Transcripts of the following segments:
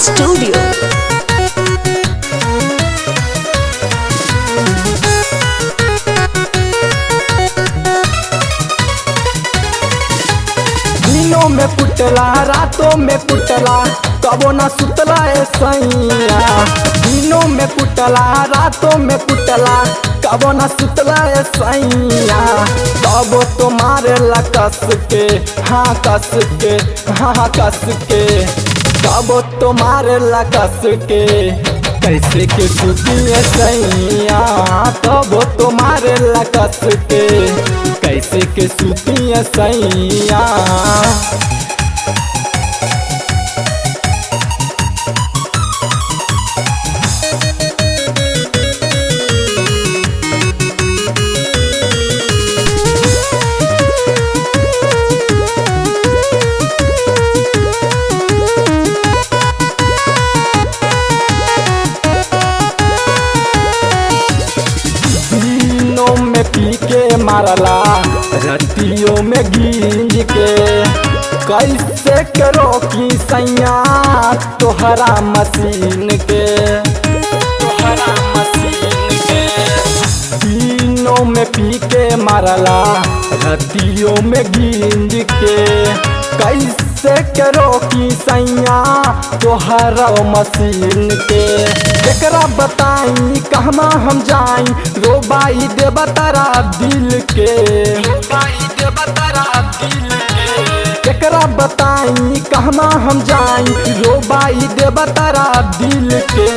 Studio. दिनों में कुटला रातों में कुटला कबो न सुतला ए सैया। दिनों में कुटला रातों में कुटला कबो न सुतला ए सैया। कबो तो मारे ला कस के हाँ कस के हाँ कस के। कबो तो मारे ला कस के कैसे के सुतिए सैया। कबो तो मारे ला कस के कैसे के सुतिए सैया। दिनों में पी के मारला रतियों में गींज के। कैसे के रोकी सैया तोहरा मशीन के तोहरा मशीन के। दिनों में पी के मारला रतियों में गींज के। कैसे के रोकी सैया तोहरा मशीन के। एकरा बताई कहवा हम जाई रोबाई देबा तारा दिल के। रोबाई देबा तारा दिल के। एकरा बताई कहवा हम जाई रोबाई देबा तारा दिल के।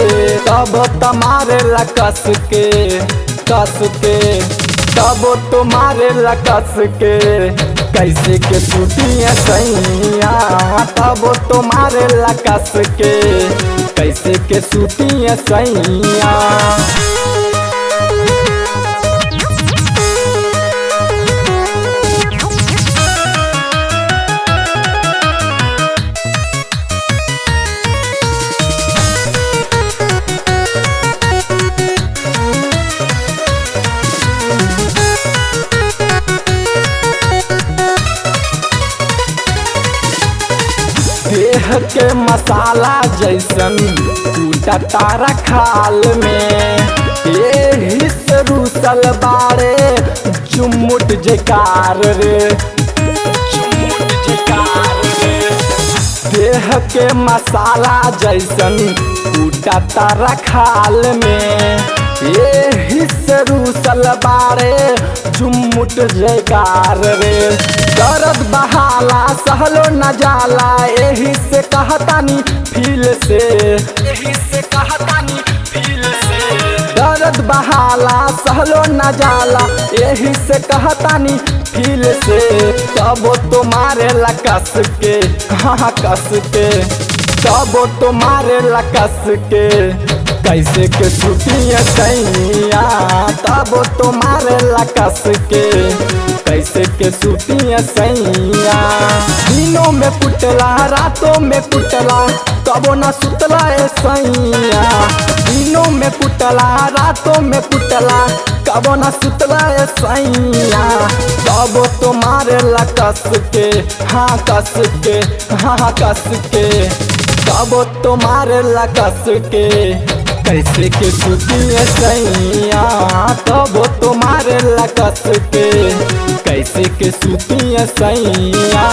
तब तमारे ला कस के कस के। तब तुम्हारे ला कस के कैसे के सुतिए सैया। तब तुम्हारे ला कस के कैसे के सुतिए सैया। देह के मसाला जैसन टूटा तारा खाल में। एही से रूसल बारे चुमुट जकार रे चुमुट जकार रे। देह के मसाला जैसन टूटा तारा खाल में। एही से रूसल बारे चुमुट जकार रे। दर्द बहाला सहलो न जाला एही से कहतानी फील से एही से कहतानी फील से। दर्द बहाला सहलो न जाला एही से कहतानी फील से। तब तो मारे ला कस के हाँ कस के। तब तो मारे ला कस के कैसे के सुतिए सैया। तब तो मारे ला कस के कैसे के सुतिए सैया। दिनों में कुटला रातों में कुटला कबो न सुतला ए सैया। दिनों में कुटला रातों में कुटला कबो न सुतला ए सैया। तब तो मारे ला कस के हाँ कस के हाँ कस के। तब तो मारे ला कस के कैसे के सुतिए सैया। तब तो मारे ला कस के कैसे के सुतिए सैया।